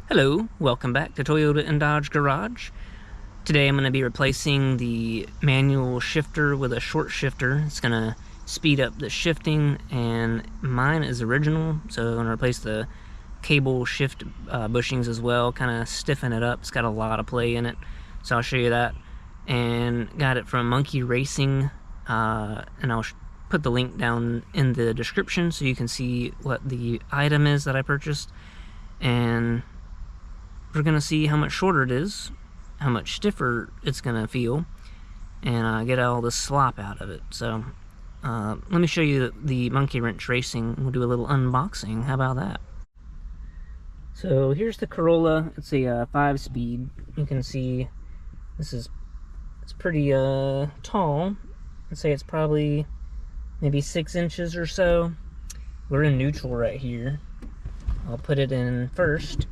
Hello, welcome back to Toyota and Dodge Garage. Today I'm going to be replacing the manual shifter with a short shifter. It's going to speed up the shifting, and mine is original, so I'm going to replace the cable shift bushings as well, kind of stiffen it up. It's got a lot of play in it, so I'll show you that. And got it from Monkey Racing, and I'll put the link down in the description so you can see what the item is that I purchased. And we're gonna see how much shorter it is, how much stiffer it's gonna feel, and get all the slop out of it. So let me show you the Monkey Wrench Racing. We'll do a little unboxing. How about that? So here's the Corolla. It's a 5-speed. You can see it's pretty tall. I'd say it's probably maybe 6 inches or so. We're in neutral right here. I'll put it in first,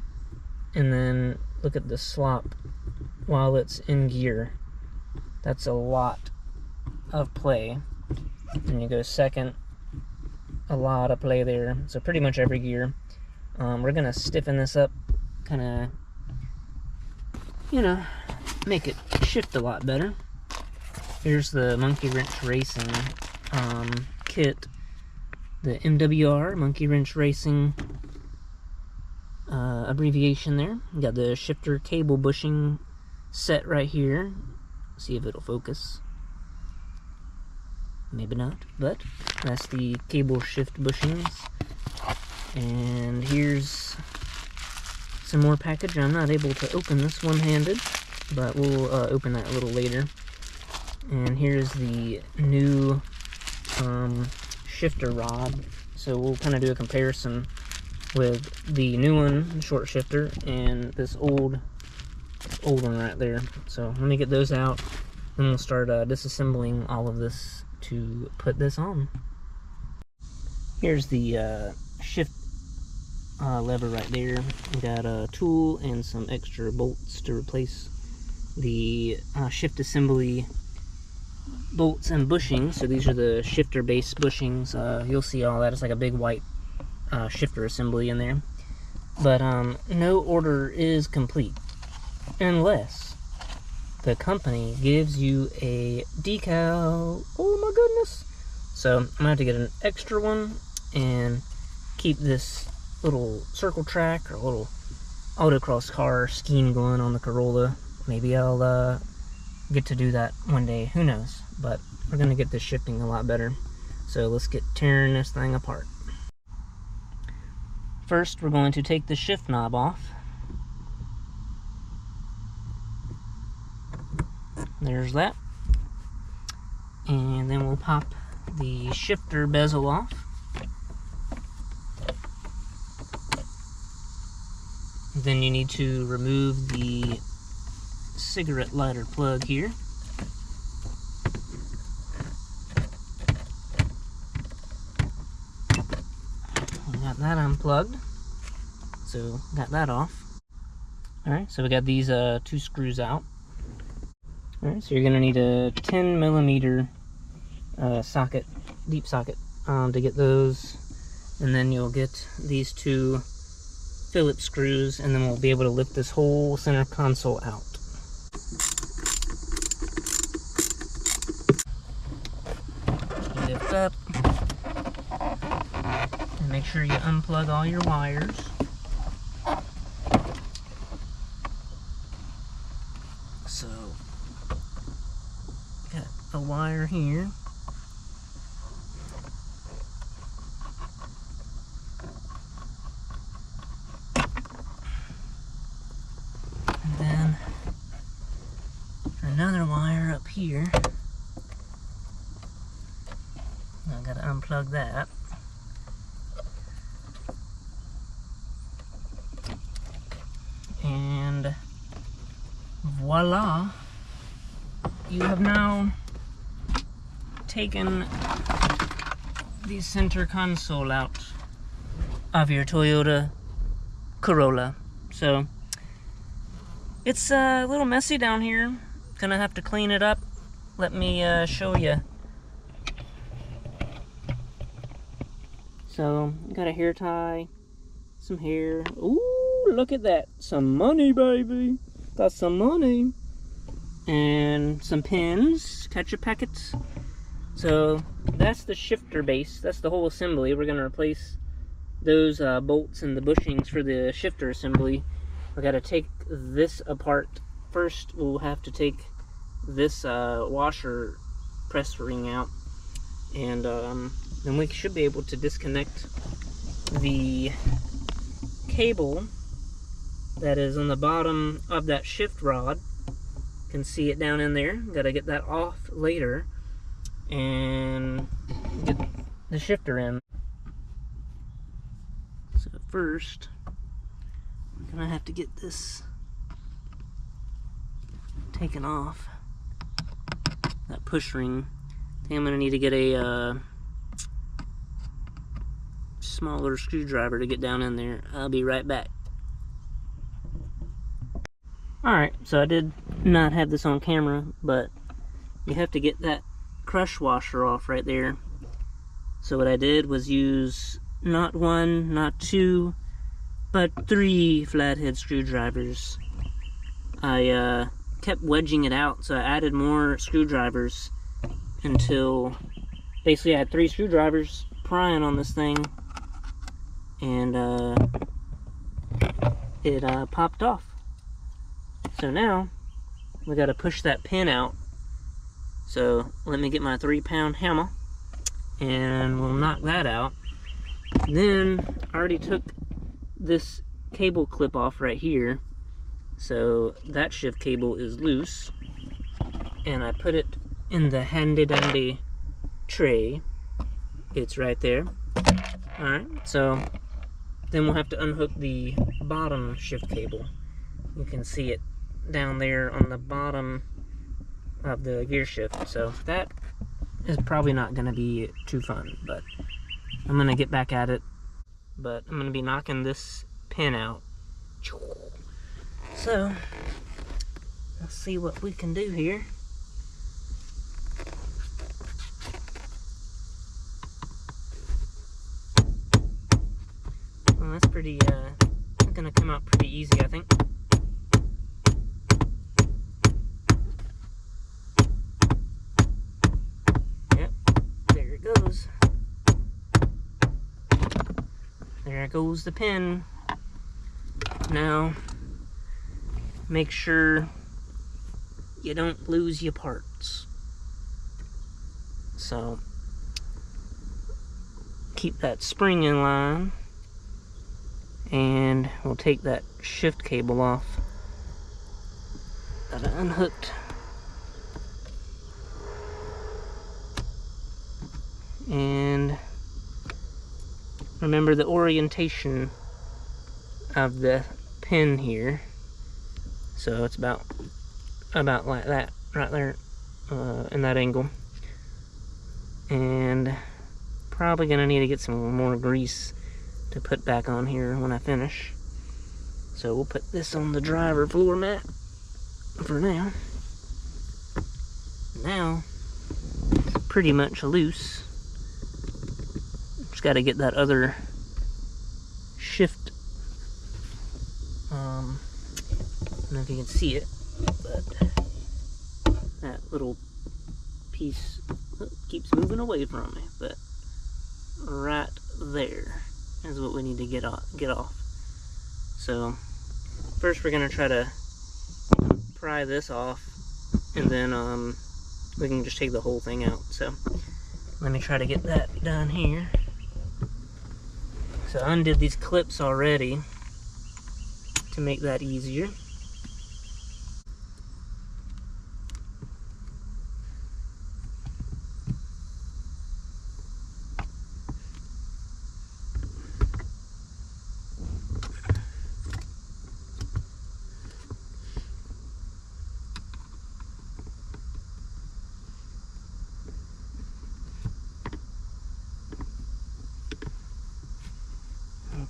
and then look at the slop while it's in gear. That's a lot of play. And you go second, a lot of play there. So pretty much every gear. We're gonna stiffen this up, kind of, make it shift a lot better. Here's the Monkey Wrench Racing kit, the MWR, Monkey Wrench Racing abbreviation there. You got the shifter cable bushing set right here. See if it'll focus. Maybe not, but that's the cable shift bushings. And here's some more package. I'm not able to open this one-handed, but we'll open that a little later. And here's the new shifter rod. So we'll kind of do a comparison with the new one, the short shifter, and this old one right there. So let me get those out, then we'll start disassembling all of this to put this on. Here's the shift lever right there. We got a tool and some extra bolts to replace the shift assembly bolts and bushings. So these are the shifter base bushings. You'll see all that. It's like a big white shifter assembly in there. But no order is complete unless the company gives you a decal. Oh my goodness. So I'm gonna have to get an extra one and keep this little circle track or little autocross car scheme going on the Corolla. Maybe I'll get to do that one day, who knows. But we're gonna get this shifting a lot better. So let's get tearing this thing apart. First, we're going to take the shift knob off. There's that. And then we'll pop the shifter bezel off. Then you need to remove the cigarette lighter plug here. Got that unplugged, so got that off. Alright, so we got these 2 screws out. Alright, so you're gonna need a 10mm socket, deep socket, to get those, and then you'll get these 2 Phillips screws, and then we'll be able to lift this whole center console out. Lift up. Make sure you unplug all your wires. So, got a wire here. And then another wire up here. I gotta unplug that. And voila, you have now taken the center console out of your Toyota Corolla. So it's a little messy down here. Gonna have to clean it up. Let me show you. So got a hair tie, some hair. Ooh look at that. Some money, baby. Got some money. And some pins, ketchup packets. So that's the shifter base. That's the whole assembly. We're going to replace those bolts and the bushings for the shifter assembly. We got to take this apart. First, we'll have to take this washer press ring out. And then we should be able to disconnect the cable that is on the bottom of that shift rod. You can see it down in there. Gotta get that off later and get the shifter in. So first, I'm gonna have to get this taken off, that push ring. I think I'm gonna need to get a smaller screwdriver to get down in there. I'll be right back. Alright, so I did not have this on camera, but you have to get that crush washer off right there. So what I did was use not one, not two, but 3 flathead screwdrivers. I kept wedging it out, so I added more screwdrivers until basically I had 3 screwdrivers prying on this thing, and it popped off. So now we got to push that pin out. So let me get my 3-pound hammer and we'll knock that out. Then I already took this cable clip off right here, so that shift cable is loose, and I put it in the handy dandy tray. It's right there. Alright, so then we'll have to unhook the bottom shift cable. You can see it down there on the bottom of the gear shift. So that is probably not going to be too fun, but I'm going to get back at it. But I'm going to be knocking this pin out. So let's see what we can do here. Well, that's pretty, it's going to come out pretty easy, I think. There goes the pin. Now, make sure you don't lose your parts. So, keep that spring in line, and we'll take that shift cable off. Got it unhooked. And remember the orientation of the pin here. So it's about like that, right there, in that angle. And probably gonna need to get some more grease to put back on here when I finish. So we'll put this on the driver floor mat for now. Now, it's pretty much loose. Just got to get that other shift. I don't know if you can see it, but that little piece keeps moving away from me. But right there is what we need to get off. So first we're gonna try to pry this off, and then we can just take the whole thing out. So let me try to get that done here. So I undid these clips already to make that easier.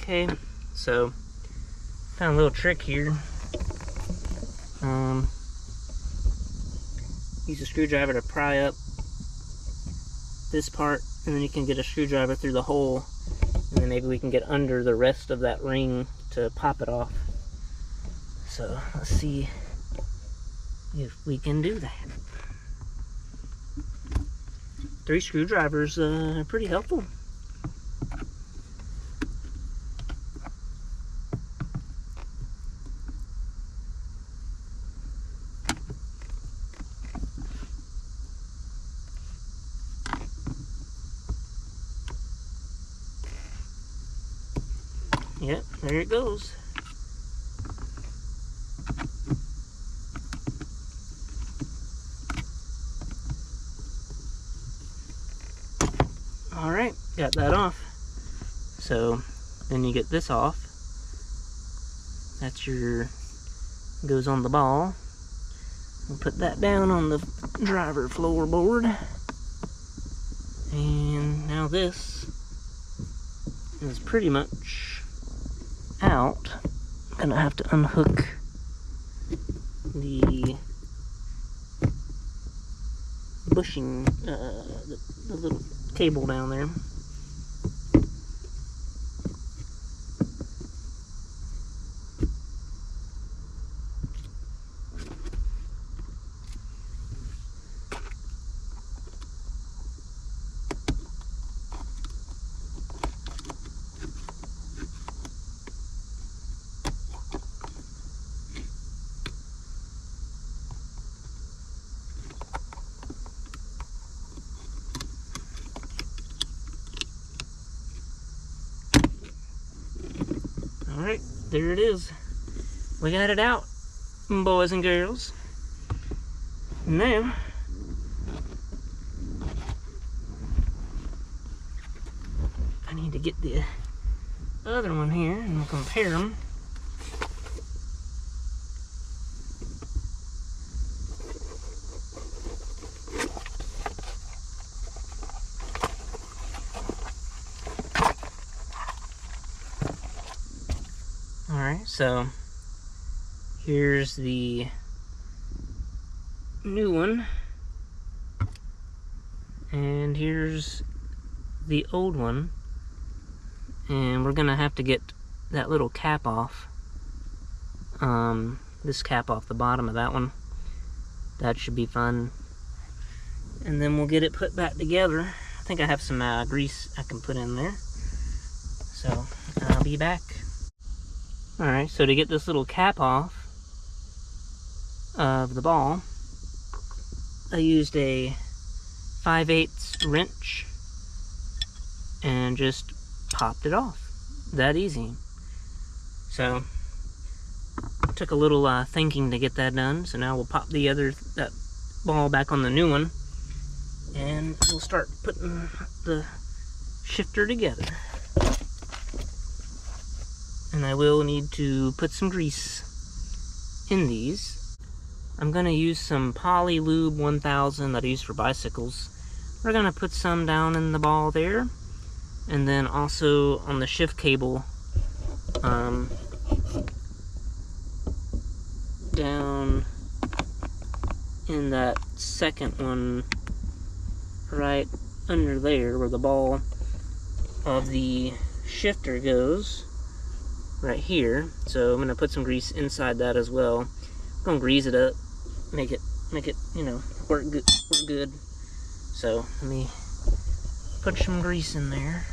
Okay, so found a little trick here. Use a screwdriver to pry up this part, and then you can get a screwdriver through the hole, and then maybe we can get under the rest of that ring to pop it off. So let's see if we can do that. 3 screwdrivers are pretty helpful. Yep, there it goes. Alright, got that off. So then you get this off. That's your, goes on the ball. We'll put that down on the driver floorboard. And now this is pretty much out. I'm gonna have to unhook the bushing, the little cable down there. Alright, there it is. We got it out, boys and girls. Now, I need to get the other one here and we'll compare them. Alright, so here's the new one, and here's the old one, and we're gonna have to get that little cap off, this cap off the bottom of that one. That should be fun, and then we'll get it put back together. I think I have some grease I can put in there, so I'll be back. Alright, so to get this little cap off of the ball, I used a 5/8 wrench and just popped it off. That easy. So, it took a little thinking to get that done, so now we'll pop that ball back on the new one, and we'll start putting the shifter together. And I will need to put some grease in these. I'm going to use some Poly Lube 1000 that I use for bicycles. We're going to put some down in the ball there. And then also on the shift cable, down in that second one, right under there where the ball of the shifter goes. Right here, so I'm gonna put some grease inside that as well. I'm gonna grease it up, make it, you know, work good. So let me put some grease in there.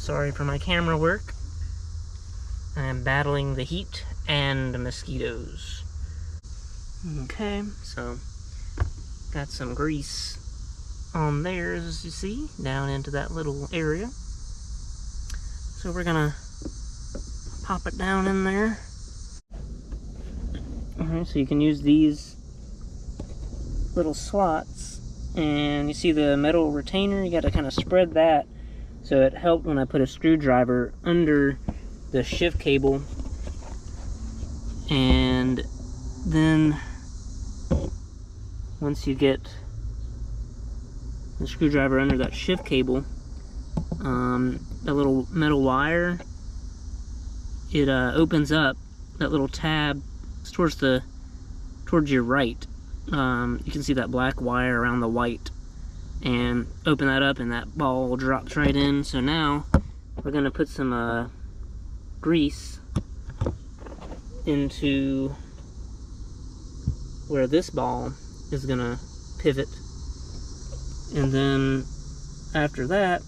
Sorry for my camera work. I'm battling the heat and the mosquitoes. Okay, so got some grease on there, as you see, down into that little area. So we're gonna pop it down in there. Alright, so you can use these little slots, and you see the metal retainer, you gotta kind of spread that, so it helped when I put a screwdriver under the shift cable. And then once you get the screwdriver under that shift cable, that little metal wire, it opens up. That little tab is towards your right. You can see that black wire around the white, and open that up and that ball drops right in. So now we're gonna put some grease into where this ball is gonna pivot, and then after that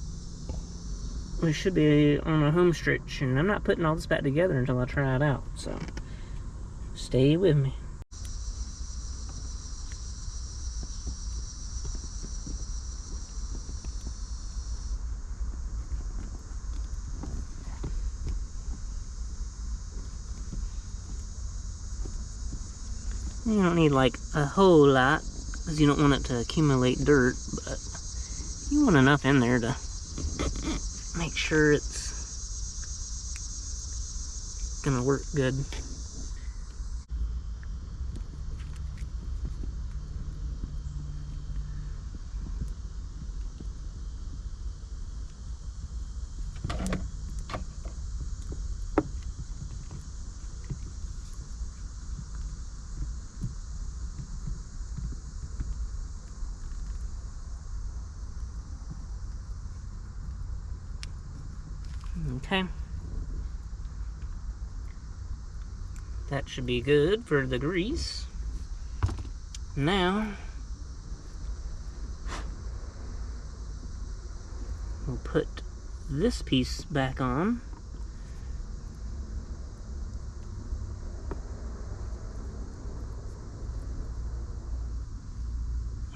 we should be on a home stretch. And I'm not putting all this back together until I try it out, so stay with me. You don't need like a whole lot, because you don't want it to accumulate dirt, but you want enough in there to make sure it's gonna work good. Okay. That should be good for the grease. Now, we'll put this piece back on.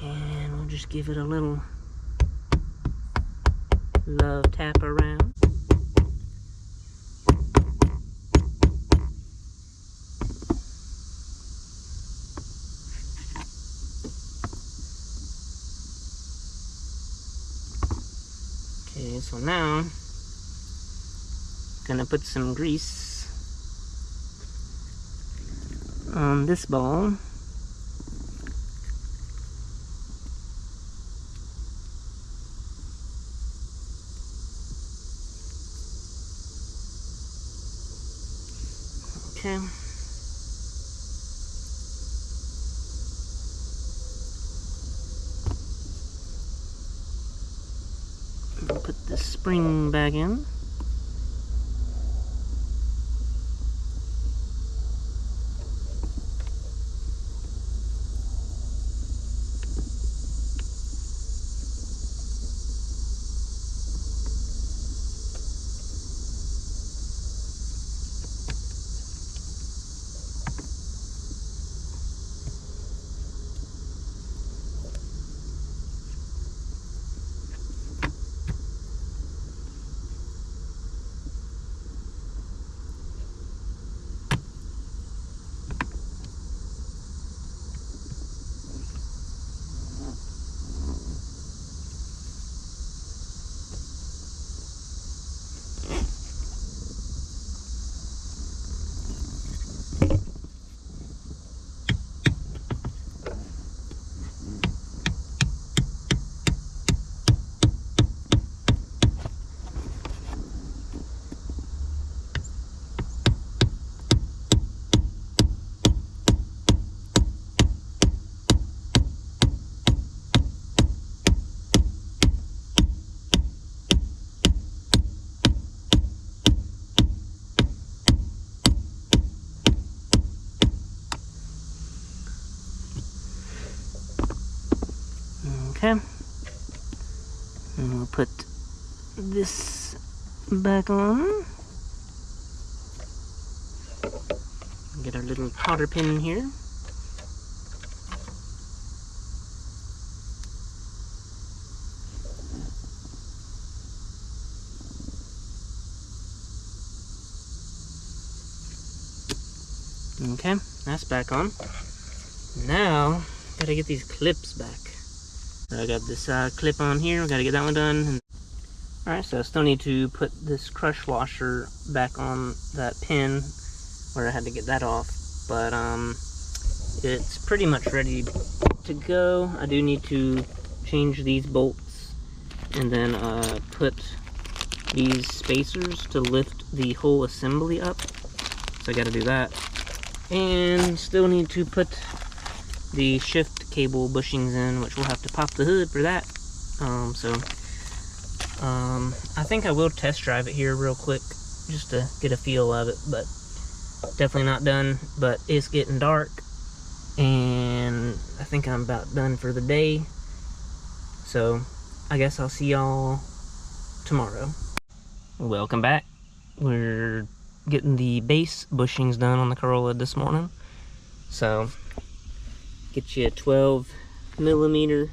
And we'll just give it a little love tap around. Okay, so now I'm gonna put some grease on this ball. Okay. I'll put the spring back in. Okay, and we'll put this back on. Get our little cotter pin in here. Okay, that's back on. Now, gotta get these clips back. I got this clip on here, gotta get that one done. Alright, so I still need to put this crush washer back on that pin where I had to get that off. But it's pretty much ready to go. I do need to change these bolts and then put these spacers to lift the whole assembly up. So I gotta do that. And still need to put the shift cable bushings in, which we'll have to pop the hood for that. I think I will test drive it here real quick just to get a feel of it, but Definitely not done, but it's getting dark, and I think I'm about done for the day. So I guess I'll see y'all tomorrow. Welcome back. We're getting the base bushings done on the Corolla this morning. So get you a 12mm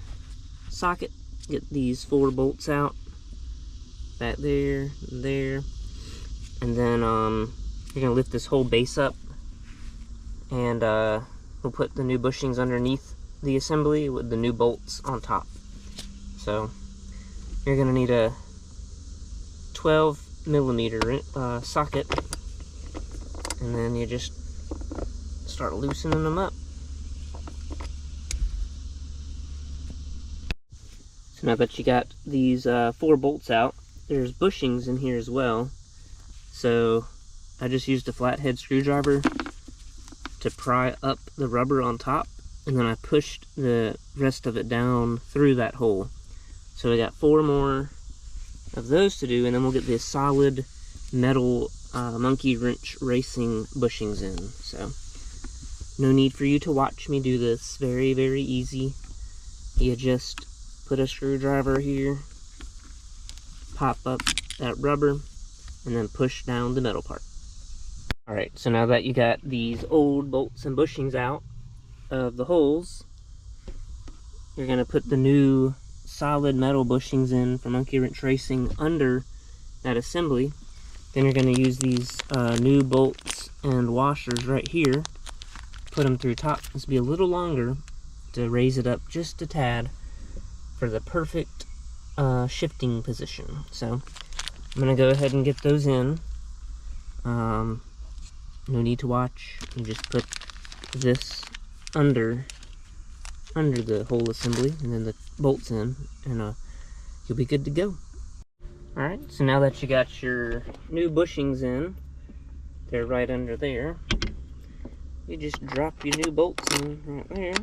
socket. Get these 4 bolts out. Back there, there. And then you're gonna lift this whole base up, and we'll put the new bushings underneath the assembly with the new bolts on top. So you're gonna need a 12mm socket, and then you just start loosening them up. So now that you got these 4 bolts out, there's bushings in here as well. So I just used a flathead screwdriver to pry up the rubber on top, and then I pushed the rest of it down through that hole. So we got 4 more of those to do, and then we'll get this solid metal monkey wrench racing bushings in. So no need for you to watch me do this. Very, very easy. You just put a screwdriver here, pop up that rubber, and then push down the metal part. Alright, so now that you got these old bolts and bushings out of the holes, you're going to put the new solid metal bushings in for monkey wrench racing under that assembly. Then you're going to use these new bolts and washers right here, put them through top. This will be a little longer to raise it up just a tad for the perfect shifting position. So I'm going to go ahead and get those in. No need to watch. You just put this under the whole assembly, and then the bolts in, and you'll be good to go. Alright, so now that you got your new bushings in, they're right under there, you just drop your new bolts in right there.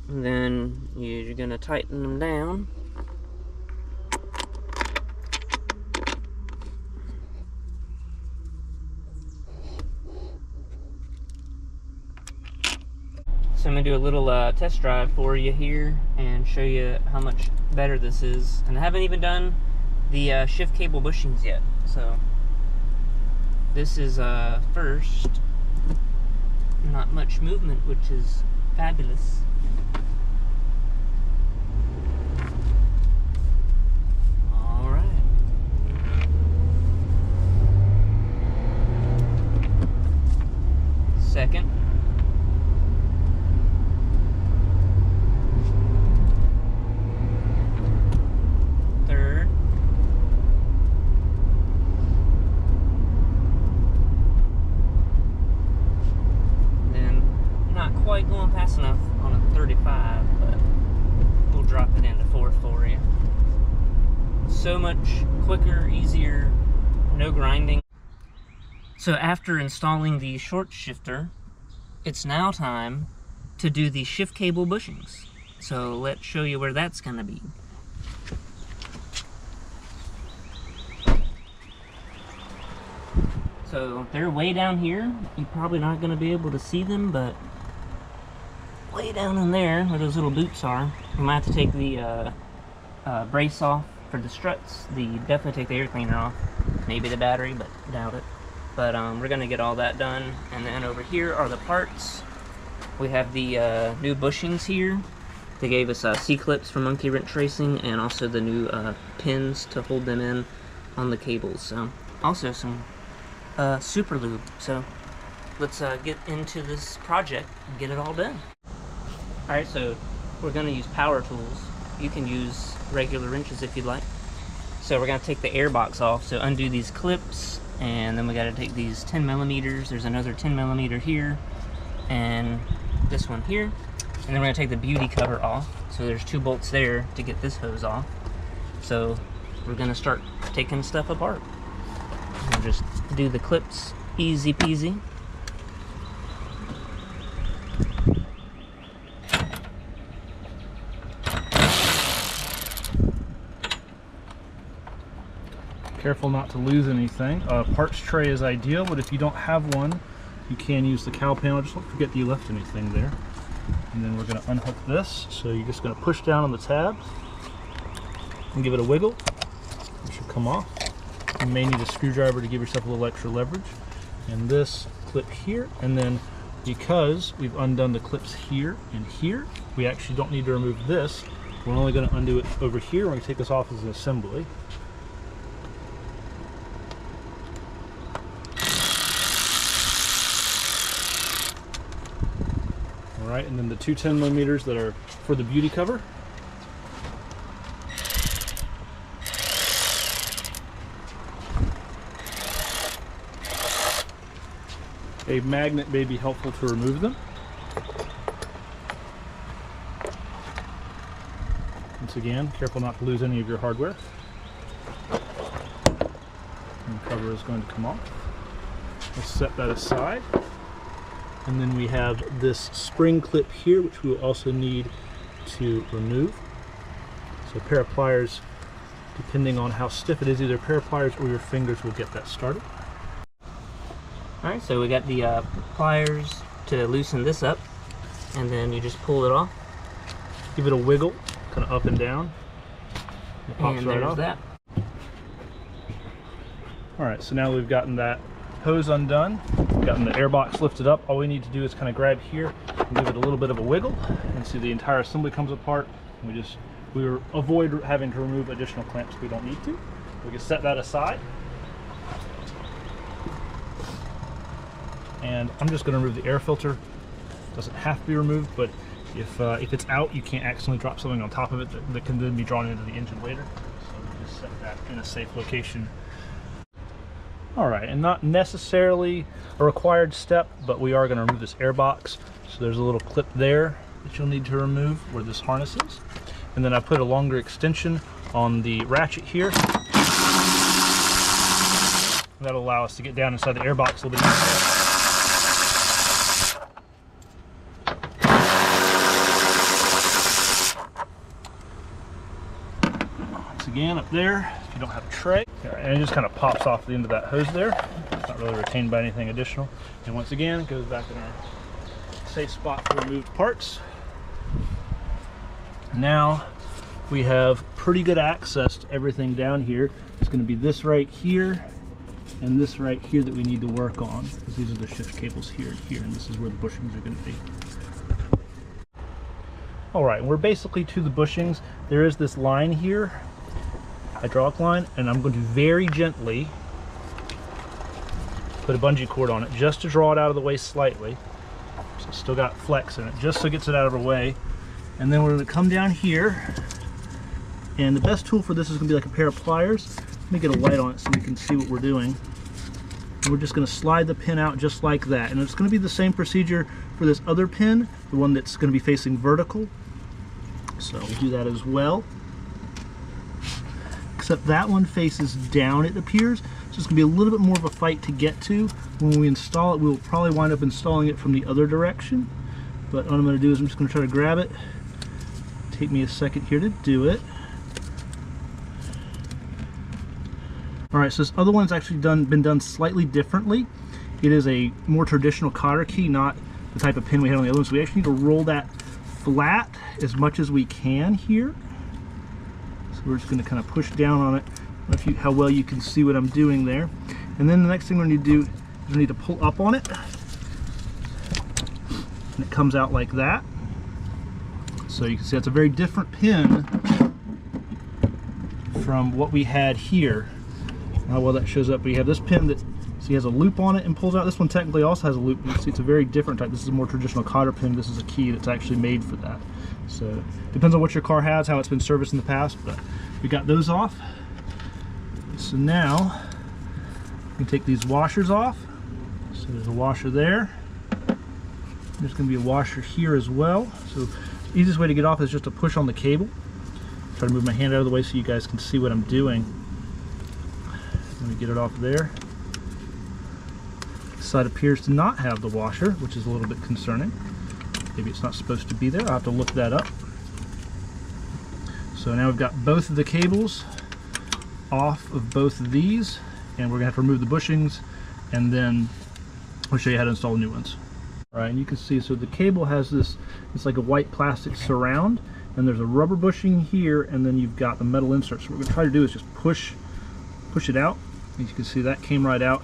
And then you're going to tighten them down. So I'm going to do a little test drive for you here and show you how much better this is. And I haven't even done the shift cable bushings yet. So this is first. Not much movement, which is fabulous. Second. Third. Then not quite going fast enough on a 35, but we'll drop it into 4th for you. So much quicker, easier, no grinding. So after installing the short shifter, it's now time to do the shift cable bushings. So let's show you where that's going to be. So they're way down here. You're probably not going to be able to see them, but way down in there where those little boots are, we might have to take the brace off for the struts. Definitely take the air cleaner off. Maybe the battery, but doubt it. But we're going to get all that done. And then over here are the parts. We have the new bushings here. They gave us C-clips for monkey wrench racing, and also the new pins to hold them in on the cables. So also some super lube. So let's get into this project and get it all done. Alright, so we're going to use power tools. You can use regular wrenches if you'd like. So we're going to take the air box off. So undo these clips. And then we got to take these 10mm. There's another 10mm here, and this one here. And then we're going to take the beauty cover off. So there's 2 bolts there to get this hose off. So we're going to start taking stuff apart. We'll just do the clips easy peasy. Careful not to lose anything. Parts tray is ideal, but if you don't have one, you can use the cowl panel. Just don't forget that you left anything there. And then we're going to unhook this. So you're just going to push down on the tabs and give it a wiggle. It should come off. You may need a screwdriver to give yourself a little extra leverage. And this clip here, and then because we've undone the clips here and here, we actually don't need to remove this. We're only going to undo it over here. We're going to take this off as an assembly. All right, and then the two 10mm that are for the beauty cover. A magnet may be helpful to remove them. Once again, careful not to lose any of your hardware. And the cover is going to come off. Let's set that aside. And then we have this spring clip here, which we will also need to remove. So a pair of pliers, depending on how stiff it is, either a pair of pliers or your fingers will get that started. Alright, so we got the pliers to loosen this up, and then you just pull it off. Give it a wiggle, kind of up and down. It pops and right there's off. that. Alright, so now we've gotten that hose undone, gotten the air box lifted up. All we need to do is kind of grab here and give it a little bit of a wiggle, and see the entire assembly comes apart. And we avoid having to remove additional clamps if we don't need to. We can set that aside. And I'm just going to remove the air filter. Doesn't have to be removed, but if it's out, you can't accidentally drop something on top of it that can then be drawn into the engine later. So we just set that in a safe location. All right, and not necessarily a required step, but we are going to remove this air box. So there's a little clip there that you'll need to remove where this harness is. And then I put a longer extension on the ratchet here. That'll allow us to get down inside the air box a little bit easier. Again up there, if you don't have a tray, and it just kind of pops off the end of that hose there. It's not really retained by anything additional. And once again, it goes back in our safe spot for removed parts. Now we have pretty good access to everything down here. It's going to be this right here and this right here that we need to work on, because these are the shift cables here and here, and this is where the bushings are going to be. All right, we're basically to the bushings. There is this line here, hydraulic line, and I'm going to very gently put a bungee cord on it just to draw it out of the way slightly. So it's still got flex in it, just so it gets it out of our way. And then we're going to come down here, and the best tool for this is going to be like a pair of pliers. Let me get a light on it so we can see what we're doing. And we're just going to slide the pin out just like that, and it's going to be the same procedure for this other pin, the one that's going to be facing vertical. So we'll do that as well. Except that one faces down, it appears, so it's going to be a little bit more of a fight to get to. When we install it, we'll probably wind up installing it from the other direction. But what I'm going to do is I'm just going to try to grab it. Take me a second here to do it. Alright, so this other one's actually been done slightly differently. It is a more traditional cotter key, not the type of pin we had on the other one. So we actually need to roll that flat as much as we can here. We're just going to kind of push down on it. I don't know how well you can see what I'm doing there. And then the next thing we need to do is we need to pull up on it. And it comes out like that. So you can see that's a very different pin from what we had here. How well that shows up. We have this pin that has a loop on it and pulls out. This one technically also has a loop. You can see it's a very different type. This is a more traditional cotter pin. This is a key that's actually made for that. So depends on what your car has, how it's been serviced in the past, but we got those off. So now we can take these washers off. So there's a washer there. There's going to be a washer here as well. So the easiest way to get off is just to push on the cable. Try to move my hand out of the way so you guys can see what I'm doing. Let me get it off there. This side appears to not have the washer, which is a little bit concerning. Maybe it's not supposed to be there. I'll have to look that up. So now we've got both of the cables off of both of these, and we're gonna have to remove the bushings, and then we'll show you how to install new ones. All right, and you can see, so the cable has this, it's like a white plastic surround, and there's a rubber bushing here, and then you've got the metal insert. So what we're gonna try to do is just push it out. As you can see, that came right out.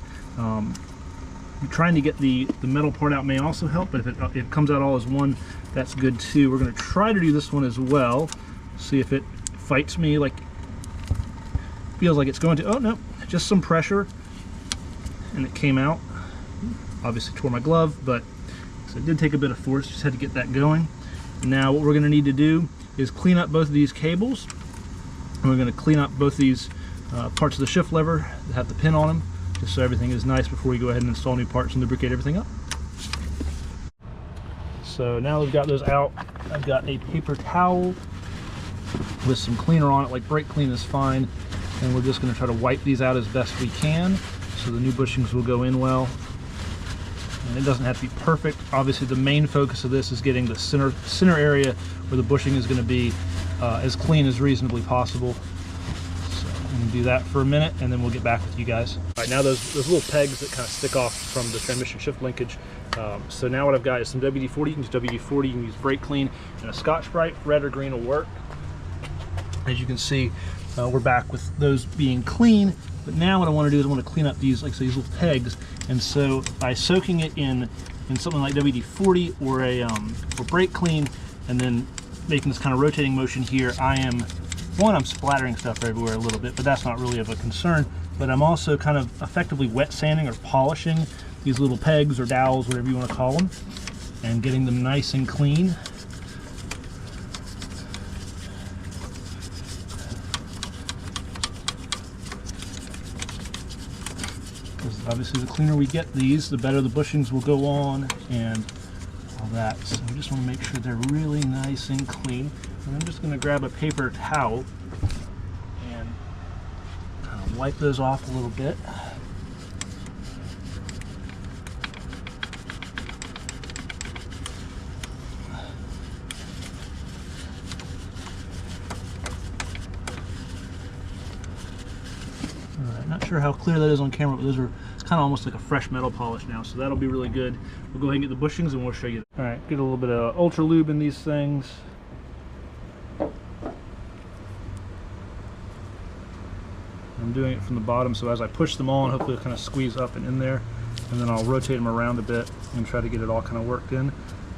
Trying to get the metal part out may also help, but if it comes out all as one, that's good too. We're gonna try to do this one as well. See if it fights me, like, feels like it's going to. Oh no, just some pressure, and it came out. Obviously tore my glove, but so it did take a bit of force, just had to get that going. Now what we're gonna need to do is clean up both of these cables, and we're gonna clean up both these parts of the shift lever that have the pin on them, just so everything is nice before we go ahead and install new parts and lubricate everything up. So now we've got those out, I've got a paper towel with some cleaner on it, like brake clean is fine, and we're just going to try to wipe these out as best we can so the new bushings will go in well. And it doesn't have to be perfect. Obviously the main focus of this is getting the center area where the bushing is going to be as clean as reasonably possible. So I'm going to do that for a minute, and then we'll get back with you guys. All right, now those little pegs that kind of stick off from the transmission shift linkage. So now what I've got is some WD-40. You can use WD-40, you can use brake clean, and a Scotch-Brite. Red or green will work. As you can see, we're back with those being clean, but now what I want to do is I want to clean up these, like, so these little pegs. And so by soaking it in something like WD-40 or or brake clean, and then making this kind of rotating motion here, I'm splattering stuff everywhere a little bit, but that's not really of a concern. But I'm also kind of effectively wet sanding or polishing these little pegs or dowels, whatever you want to call them, and getting them nice and clean. Obviously the cleaner we get these, the better the bushings will go on and all that. So we just want to make sure they're really nice and clean. And I'm just going to grab a paper towel and kind of wipe those off a little bit. Alright, not sure how clear that is on camera, but those are, it's kind of almost like a fresh metal polish now, so that'll be really good. We'll go ahead and get the bushings and we'll show you. Alright, get a little bit of ultra lube in these things. I'm doing it from the bottom, so as I push them on, hopefully it'll kind of squeeze up and in there, and then I'll rotate them around a bit and try to get it all kind of worked in.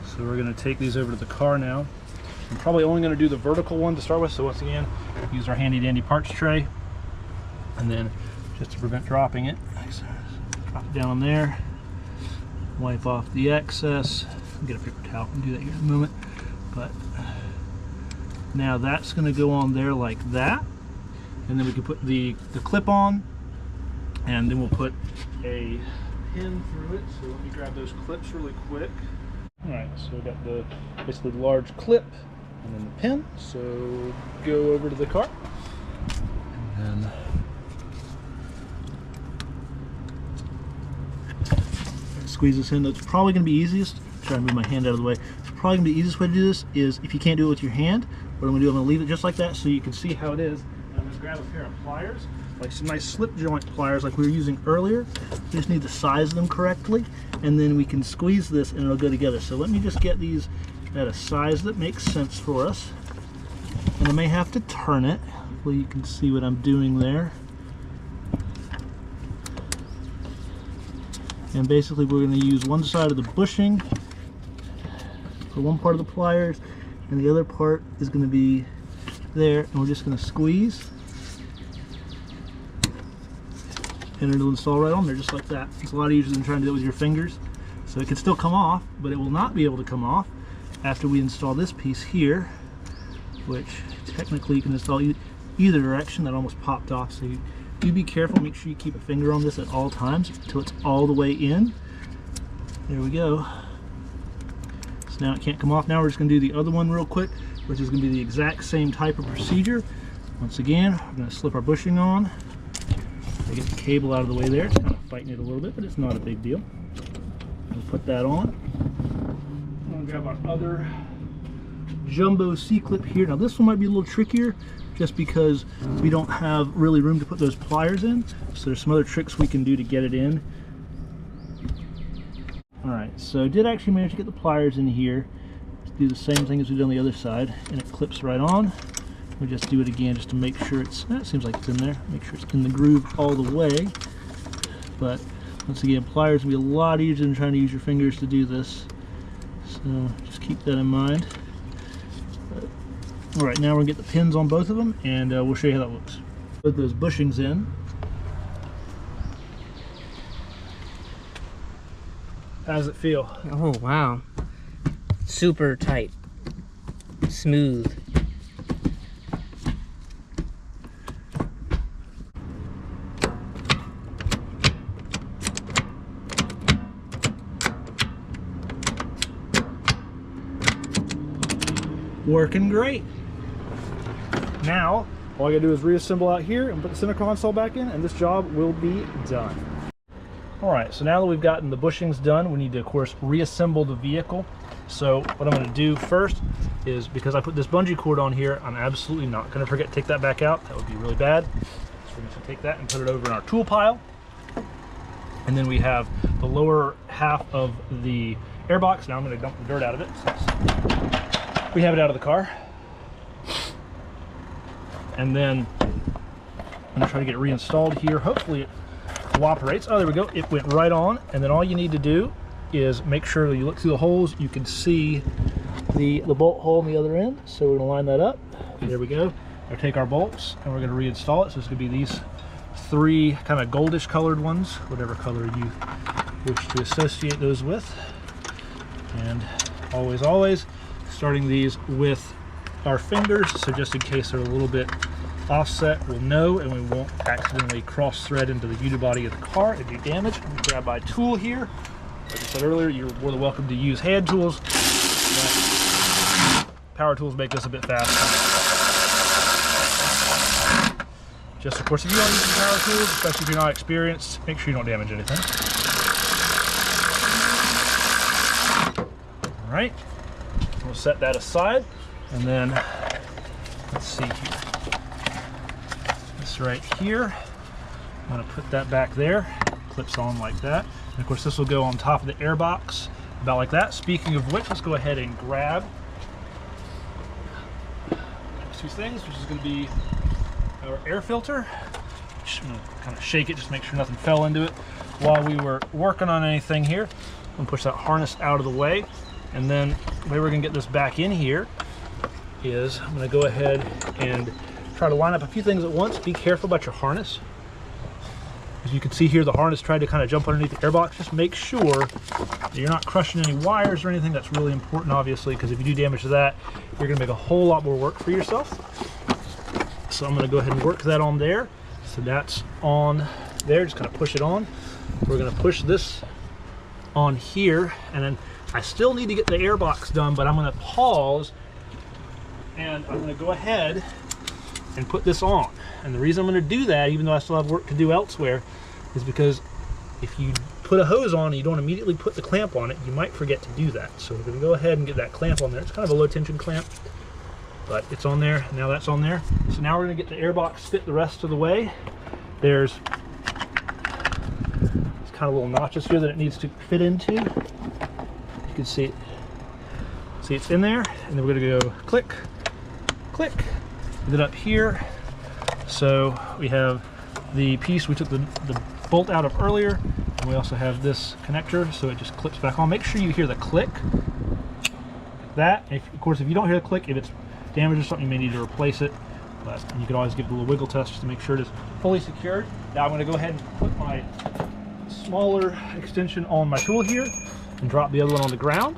So we're going to take these over to the car now. I'm probably only going to do the vertical one to start with, so once again, use our handy dandy parts tray, and then just to prevent dropping it, drop it down there, wipe off the excess. I'll get a paper towel and do that here in a moment. But now that's going to go on there like that, and then we can put the clip on, and then we'll put a pin through it. So let me grab those clips really quick. Alright, so we've got the basically large clip and then the pin. So go over to the car, and then squeeze this in. That's probably going to be easiest. Try to move my hand out of the way. It's probably going to be the easiest way to do this is, if you can't do it with your hand, what I'm going to do, I'm going to leave it just like that so you can see how it is. And I'm going to grab a pair of pliers, like some nice slip joint pliers like we were using earlier. We just need to size them correctly, and then we can squeeze this and it'll go together. So let me just get these at a size that makes sense for us. And I may have to turn it. Hopefully you can see what I'm doing there. And basically we're going to use one side of the bushing for one part of the pliers, and the other part is going to be there, and we're just going to squeeze, and it'll install right on there just like that. It's a lot easier than trying to do it with your fingers. So it can still come off, but it will not be able to come off after we install this piece here, which technically you can install either direction. That almost popped off, so you be careful. Make sure you keep a finger on this at all times until it's all the way in. There we go. So now it can't come off. Now we're just going to do the other one real quick, which is going to be the exact same type of procedure. Once again, we're going to slip our bushing on. I get the cable out of the way there. It's kind of fighting it a little bit, but it's not a big deal. We'll put that on. I'm going to grab our other jumbo C-clip here. Now this one might be a little trickier just because we don't have really room to put those pliers in. So there's some other tricks we can do to get it in. All right, so I did actually manage to get the pliers in here. Let's do the same thing as we did on the other side, and it clips right on. We just do it again just to make sure it seems like it's in there. Make sure it's in the groove all the way. But once again, pliers will be a lot easier than trying to use your fingers to do this. So just keep that in mind. All right, now we're gonna get the pins on both of them, and we'll show you how that looks. Put those bushings in. How does it feel? Oh, wow. Super tight. Smooth. Working great. Now, all I gotta do is reassemble out here and put the center console back in, and this job will be done. All right, so now that we've gotten the bushings done, we need to, of course, reassemble the vehicle. So what I'm gonna do first is, because I put this bungee cord on here, I'm absolutely not gonna forget to take that back out. That would be really bad. So we're gonna take that and put it over in our tool pile. And then we have the lower half of the airbox. Now I'm gonna dump the dirt out of it since we have it out of the car. And then I'm gonna try to get it reinstalled here. Hopefully it cooperates. Oh, there we go. It went right on. And then all you need to do is make sure that you look through the holes. You can see the bolt hole on the other end. So we're gonna line that up. There we go. We'll take our bolts and we're gonna reinstall it. So it's gonna be these three kind of goldish colored ones, whatever color you wish to associate those with. And always starting these with our fingers, so just in case they're a little bit offset, we'll know and we won't accidentally cross thread into the unibody of the car and do damage. I'm gonna grab my tool here. Like I said earlier, you're more than welcome to use hand tools, but power tools make this a bit faster. Just of course, if you don't use power tools, especially if you're not experienced, make sure you don't damage anything. All right, we'll set that aside, and then let's see here. This right here, I'm gonna put that back there. Clips on like that. And of course, this will go on top of the airbox, about like that. Speaking of which, let's go ahead and grab next two things, which is gonna be our air filter. Just gonna kind of shake it, just make sure nothing fell into it while we were working on anything here. I'm gonna push that harness out of the way, and then the way we're gonna get this back in here is I'm gonna go ahead and try to line up a few things at once. Be careful about your harness. As you can see here, the harness tried to kind of jump underneath the airbox. Just make sure that you're not crushing any wires or anything. That's really important, obviously, because if you do damage to that, you're gonna make a whole lot more work for yourself. So I'm gonna go ahead and work that on there. So that's on there, just kind of push it on. We're gonna push this on here, and then I still need to get the airbox done, but I'm gonna pause and I'm gonna go ahead and put this on. And the reason I'm gonna do that, even though I still have work to do elsewhere, is because if you put a hose on and you don't immediately put the clamp on it, you might forget to do that. So we're gonna go ahead and get that clamp on there. It's kind of a low tension clamp, but it's on there. Now that's on there. So now we're gonna get the airbox fit the rest of the way. There's kind of little notches here that it needs to fit into. You can see it. See, it's in there, and then we're gonna go click, click, and then up here. So we have the piece we took the bolt out of earlier, and we also have this connector, so it just clips back on. Make sure you hear the click, like that. Of course, if you don't hear the click, if it's damaged or something, you may need to replace it. But you can always give it a little wiggle test just to make sure it is fully secured. Now I'm going to go ahead and put my smaller extension on my tool here and drop the other one on the ground.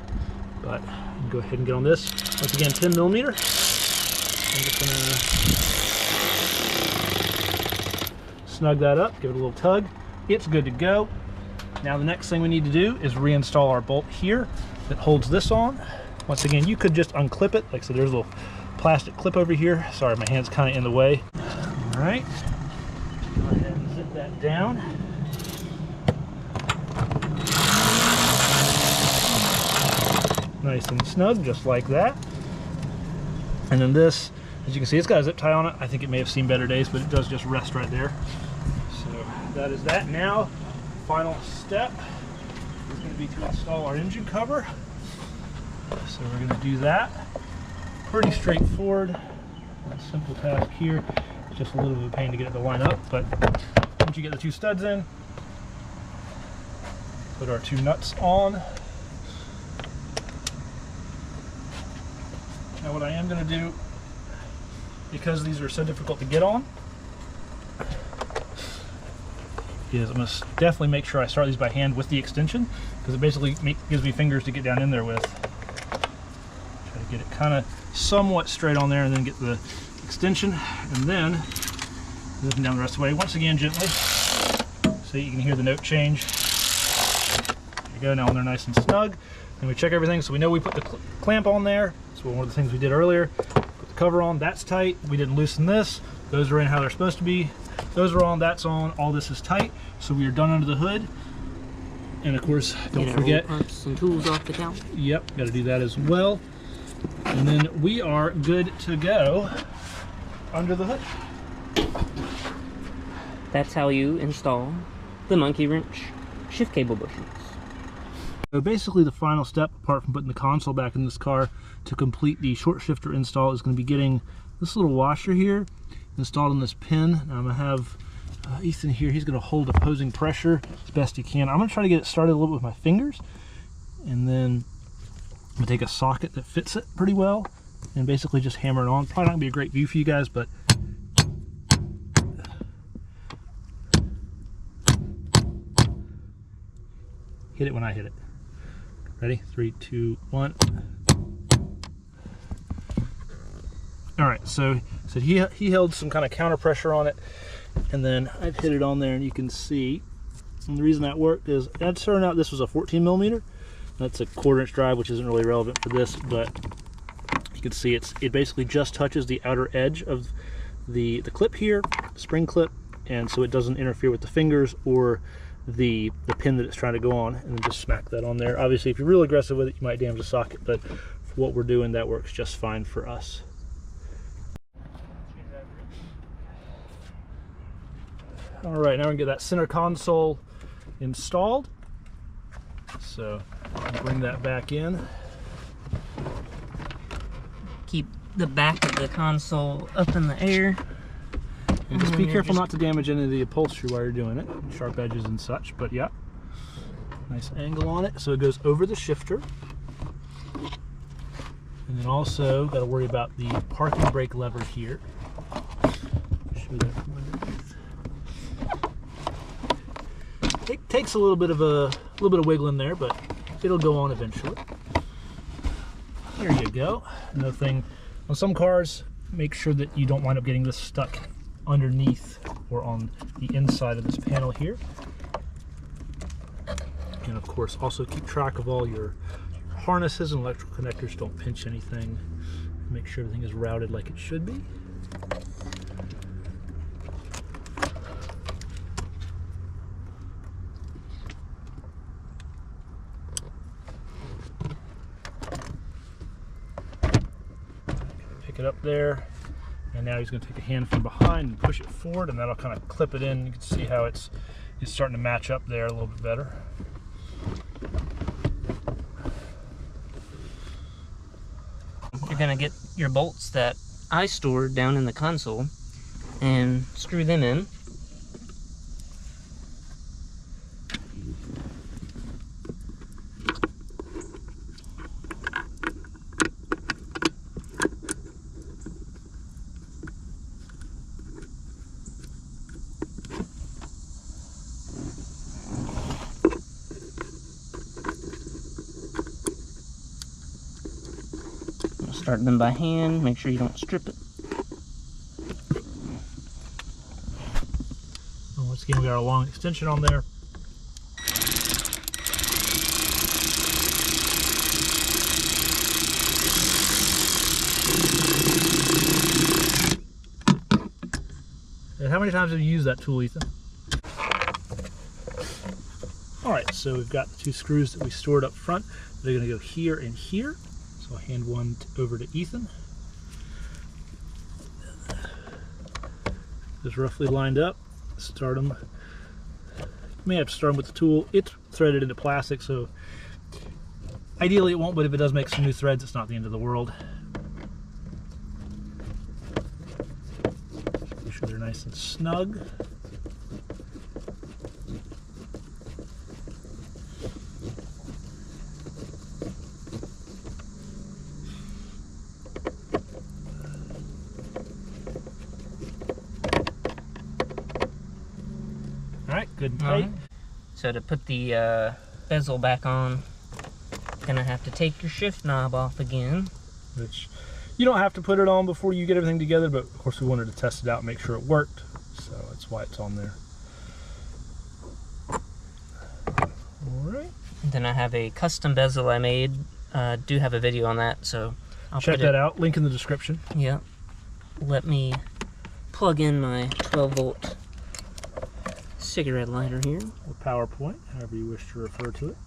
But I'm go ahead and get on this. Once again, 10 millimeter. I'm just going to snug that up, give it a little tug. It's good to go. Now the next thing we need to do is reinstall our bolt here that holds this on. Once again, you could just unclip it. Like I said, there's a little plastic clip over here. Sorry, my hand's kind of in the way. All right, go ahead and zip that down. Nice and snug, just like that. And then this As you can see, it's got a zip tie on it. I think it may have seen better days, but it does just rest right there. So that is that. Now, final step is going to be to install our engine cover. So we're going to do that. Pretty straightforward. A simple task here. It's just a little bit of a pain to get it to line up, but once you get the two studs in, put our two nuts on. Now what I am going to do, because these are so difficult to get on, is I'm going to definitely make sure I start these by hand with the extension, because it basically gives me fingers to get down in there with. Try to get it kind of somewhat straight on there, and then get the extension, and then moving down the rest of the way, once again gently, so you can hear the note change. There you go, now they're nice and snug. And we check everything, so we know we put the clamp on there. So one of the things we did earlier, put the cover on, that's tight. We didn't loosen this. Those are in how they're supposed to be. Those are on, that's on, all this is tight. So we are done under the hood. And of course, don't forget, pumps and tools off the counter. Yep, got to do that as well. And then we are good to go under the hood. That's how you install the monkey wrench shift cable bushings. So basically the final step, apart from putting the console back in this car, to complete the short shifter install is going to be getting this little washer here installed in this pin. Now I'm going to have Ethan here, he's going to hold opposing pressure as best he can. I'm going to try to get it started a little bit with my fingers, and then I'm going to take a socket that fits it pretty well and basically just hammer it on. Probably not going to be a great view for you guys, but hit it when I hit it. Ready? 3, 2, 1. All right, so he held some kind of counter pressure on it, and then I've hit it on there, and you can see. And the reason that worked is that turned out this was a 14 millimeter. That's a 1/4 inch drive, which isn't really relevant for this, but you can see it basically just touches the outer edge of the clip here, spring clip, and so it doesn't interfere with the fingers or the pin that it's trying to go on, and then just smack that on there. Obviously, if you're real aggressive with it, you might damage the socket, but for what we're doing, that works just fine for us. All right, now we're gonna get that center console installed. So bring that back in. Keep the back of the console up in the air. And just be careful not to damage any of the upholstery while you're doing it. Sharp edges and such, but yeah. Nice angle on it, so it goes over the shifter. And then also got to worry about the parking brake lever here. Show that from underneath. It takes a little bit of wiggling there, but it'll go on eventually. There you go. Another thing, on some cars, make sure that you don't wind up getting this stuck underneath or on the inside of this panel here. And of course, also keep track of all your harnesses and electrical connectors. Don't pinch anything. Make sure everything is routed like it should be. Pick it up there. And now he's going to take a hand from behind and push it forward, and that'll kind of clip it in. You can see how it's starting to match up there a little bit better. You're going to get your bolts that I stored down in the console and screw them in. Start them by hand, make sure you don't strip it. Well, once again, we got our long extension on there. And how many times have you used that tool, Ethan? All right, so we've got the two screws that we stored up front. They're going to go here and here. So I'll hand one over to Ethan. just roughly lined up. Start them. You may have to start them with the tool. It's threaded into plastic, so ideally it won't, but if it does make some new threads, it's not the end of the world. Make sure they're nice and snug. Alright, good and tight. So to put the bezel back on, gonna have to take your shift knob off again. Which you don't have to put it on before you get everything together, but of course we wanted to test it out and make sure it worked, so that's why it's on there. Alright. Then I have a custom bezel I made. Do have a video on that, so I'll check that out. Link in the description. Yeah. Let me plug in my 12-volt cigarette lighter here. Or PowerPoint, however you wish to refer to it.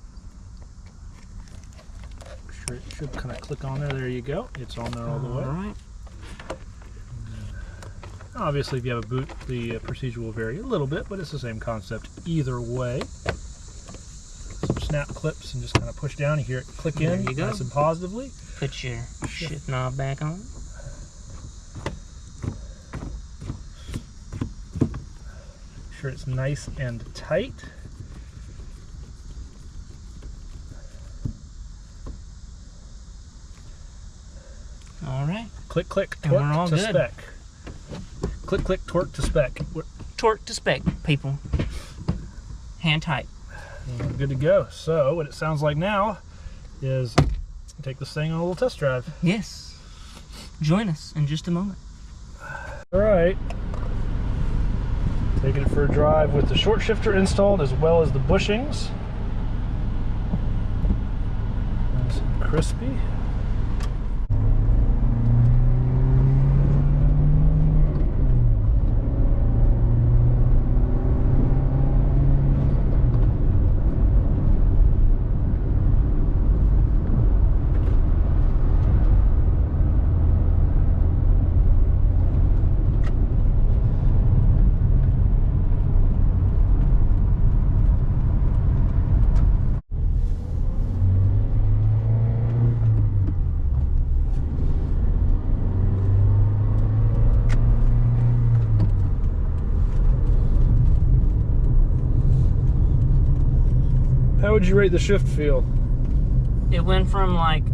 Sure, it should kind of click on there. There you go. It's on there all the way. Alright. Obviously, if you have a boot, the procedure will vary a little bit, but it's the same concept either way. Some snap clips and just kind of push down. You hear it click in nice and positively. Put your shift knob back on. Make sure it's nice and tight. All right. Click, click, And we're torque all to good. spec. Click, click, torque to spec. Torque to spec, people. Hand tight. And we're good to go. So what it sounds like now is take this thing on a little test drive. Yes. Join us in just a moment. All right. Taking it for a drive with the short shifter installed as well as the bushings. Nice and crispy. How would you rate the shift feel? It went from like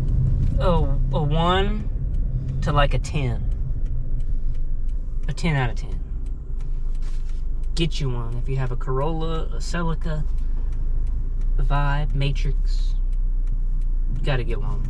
a 1 to like a 10. A 10 out of 10. Get you one. If you have a Corolla, a Celica, a Vibe, Matrix, you gotta get one.